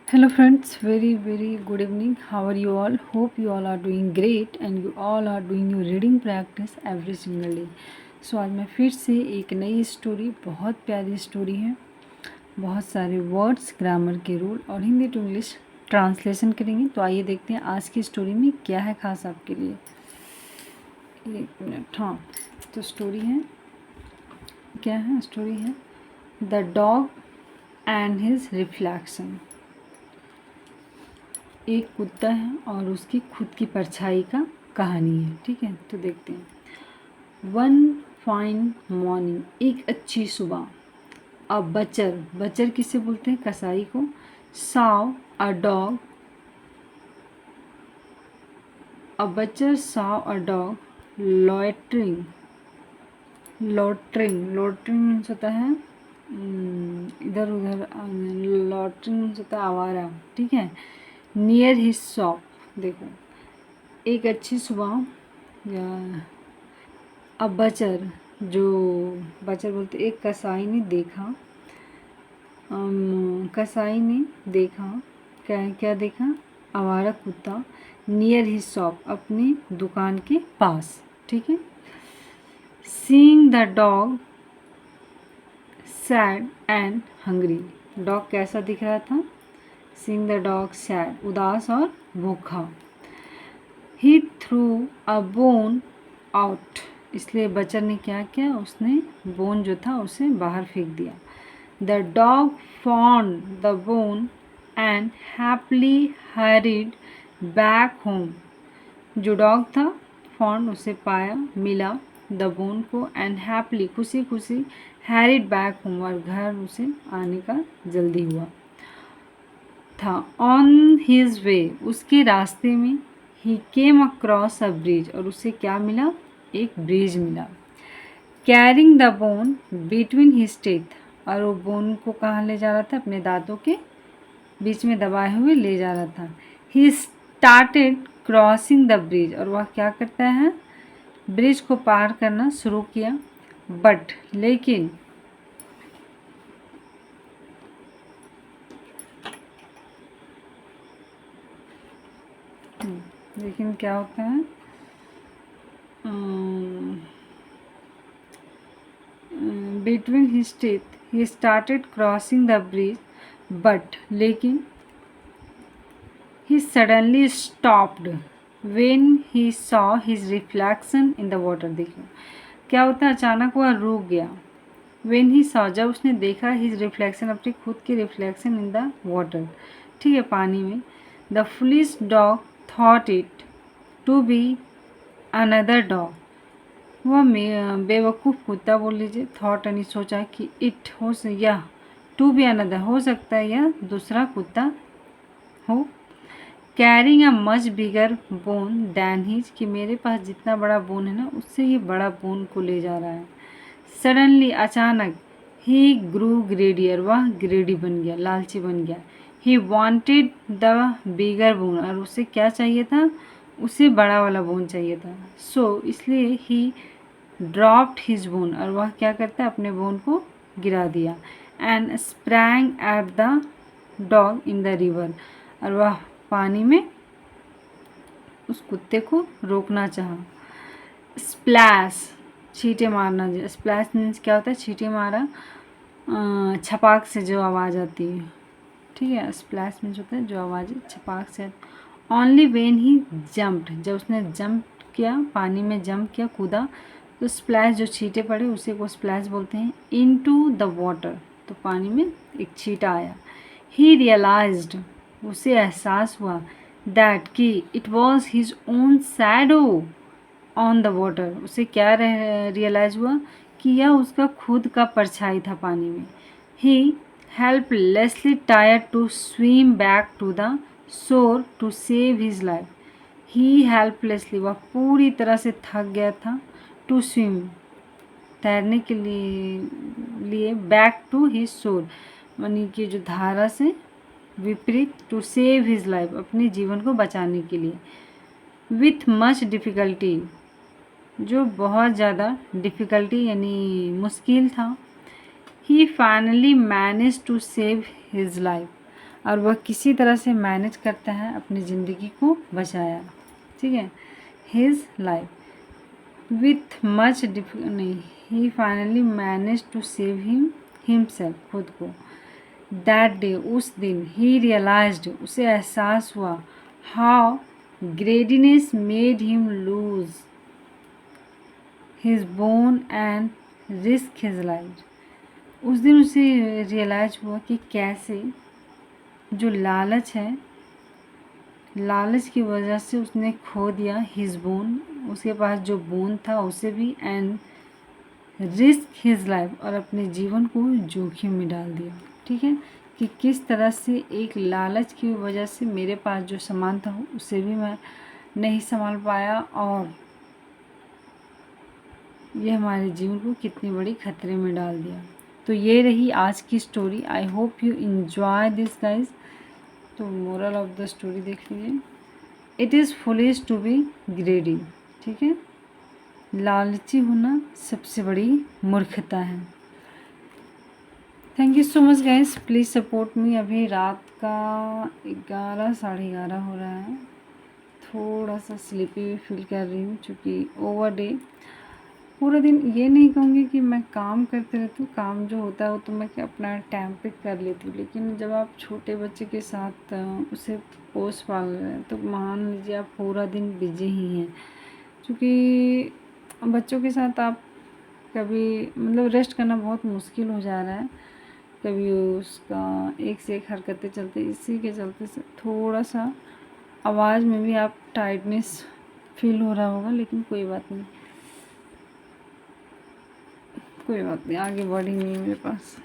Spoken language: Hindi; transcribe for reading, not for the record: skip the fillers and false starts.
Hello friends, very good evening. How are you all? Hope you all are doing great and you all are doing your reading practice every single day. So आज मैं फिर से एक नई स्टोरी, बहुत प्यारी स्टोरी है, बहुत सारे वर्ड्स, ग्रामर के रूल और हिंदी टू इंग्लिश ट्रांसलेशन करेंगे। तो आइए देखते हैं आज की स्टोरी में क्या है खास आपके लिए। एक मिनट। हाँ, तो स्टोरी है, क्या है स्टोरी है, the dog and his reflection. एक कुत्ता है और उसकी खुद की परछाई का कहानी है। ठीक है, तो देखते हैं। वन फाइन मॉर्निंग, एक अच्छी सुबह। अ बचर, बचर किसे बोलते हैं? कसाई को। Saw a dog, a butcher saw a dog loitering. Loitering, loitering means होता है इधर उधर, लॉटरिंग मीन्स होता है आवारा। ठीक है। नियर हिज शॉप, देखो एक अच्छी सुबह, या अब बचर, जो बचर बोलते एक कसाई ने देखा, कसाई ने देखा, क्या क्या देखा? आवारा कुत्ता नियर हिज शॉप, अपनी दुकान के पास। ठीक है। Seeing the dog sad and hungry, dog कैसा दिख रहा था? सीइंग द डॉग सैड, उदास और भूखा। ही थ्रू अ बोन आउट, इसलिए बचर ने क्या किया? उसने बोन जो था उसे बाहर फेंक दिया। The dog found the bone and happily horrid back home, जो डॉग था फाउंड, उसे पाया, मिला, द बोन को, एंड हैप्पीली, खुशी खुशी, हैरिड बैक होम, और घर उसे आने का जल्दी हुआ था। ऑन हिज वे, उसके रास्ते में, ही केम अक्रॉस अ ब्रिज, और उसे क्या मिला? एक ब्रिज मिला। Carrying the bone between his teeth, और वो बोन को कहाँ ले जा रहा था? अपने दांतों के बीच में दबाए हुए ले जा रहा था। He started crossing the bridge, और वह क्या करता है? ब्रिज को पार करना शुरू किया। बट, लेकिन, लेकिन क्या होता है? Between his teeth he started crossing the bridge, but, लेकिन, he suddenly stopped when he saw his reflection in the water। देखो क्या होता है? अचानक वह रुक गया। when he saw, जब उसने देखा, his reflection, अपनी खुद की reflection in the water, ठीक है, पानी में। the foolish dog thought it to be another dog, वह बेवकूफ़ कुत्ता बोल लीजिए, थॉट यानी सोचा कि इट हो, यह, टू बी अनदर, हो सकता है यह दूसरा कुत्ता हो। Carrying a much bigger bone than his, कि मेरे पास जितना बड़ा बोन है ना, उससे ये बड़ा बोन को ले जा रहा है। सडनली, अचानक, ही ग्रू ग्रेडियर, वह ग्रेडी बन गया, लालची बन गया। He wanted the bigger bone, और उसे क्या चाहिए था? उसे बड़ा वाला बोन चाहिए था। सो इसलिए ही ड्रॉप्ड हिज बोन, और वह क्या करता है? अपने बोन को गिरा दिया। And sprang at the dog in the river, और वह पानी में उस कुत्ते को रोकना चाहा। स्प्लैश, छींटे मारना, स्प्लैश मीन्स क्या होता है? छींटे मारा, छपाक से जो आवाज़ आती है। ठीक है, स्प्लैश मीन्स होता है जो आवाज़ छपाक से। ओनली वेन ही जम्प्ड, जब उसने जंप किया, पानी में जंप किया, कूदा, तो स्प्लैश, जो छींटे पड़े उसे को स्प्लैश बोलते हैं। इनटू द वाटर, तो पानी में एक छींटा आया। ही रियलाइज्ड, उसे एहसास हुआ, दैट कि it was his own shadow on the water, उसे क्या रियलाइज हुआ? कि यह उसका खुद का परछाई था पानी में। He helplessly tired to swim back to the shore to save his life. He helplessly, वह पूरी तरह से थक गया था, टू स्विम, तैरने के लिए बैक टू हिज शोर, यानी कि जो धारा से विपरीत, टू सेव हिज लाइफ, अपने जीवन को बचाने के लिए। विथ मच डिफ़िकल्टी, जो बहुत ज़्यादा डिफ़िकल्टी यानी मुश्किल था। He finally manage to save his life, और वह किसी तरह से मैनेज करता है अपनी ज़िंदगी को बचाया, ठीक है। हिज लाइफ विथ मच नहीं, he finally manage to save himself, खुद को। दैट डे, उस दिन, ही रियलाइज्ड, उसे एहसास हुआ, how greediness made him lose his bone and risk his life. उस दिन उसे रियलाइज हुआ कि कैसे जो लालच है, लालच की वजह से उसने खो दिया हिज बोन, उसके पास जो बोन था उसे भी, एंड रिस्क हिज लाइफ, और अपने जीवन को जोखिम में डाल दिया, ठीक है। कि किस तरह से एक लालच की वजह से मेरे पास जो सामान था उसे भी मैं नहीं संभाल पाया, और ये हमारे जीवन को कितनी बड़ी खतरे में डाल दिया। तो ये रही आज की story. I hope you enjoy this guys. तो मोरल ऑफ द स्टोरी देख लीजिए, it is foolish to be greedy, ठीक है। लालची होना सबसे बड़ी मूर्खता है। Thank you so much guys, please support me. अभी रात का 11 साढ़े 11 हो रहा है, थोड़ा सा स्लीपी भी फील कर रही हूँ क्योंकि ओवर डे पूरा दिन, ये नहीं कहूँगी कि मैं काम करते रहती हूँ, काम जो होता है वो तो मैं अपना टाइम पे कर लेती हूँ, लेकिन जब आप छोटे बच्चे के साथ उसे पोस पाल रहे हैं तो मान लीजिए आप पूरा दिन बिजी ही हैं, क्योंकि बच्चों के साथ आप कभी मतलब रेस्ट करना बहुत मुश्किल हो जा रहा है। कभी उसका एक से एक हरकतें चलती, इसी के चलते से थोड़ा सा आवाज़ में भी आप टाइटनेस फील हो रहा होगा, लेकिन कोई बात नहीं, कोई बात नहीं, आगे बढ़ेंगे मेरे पास।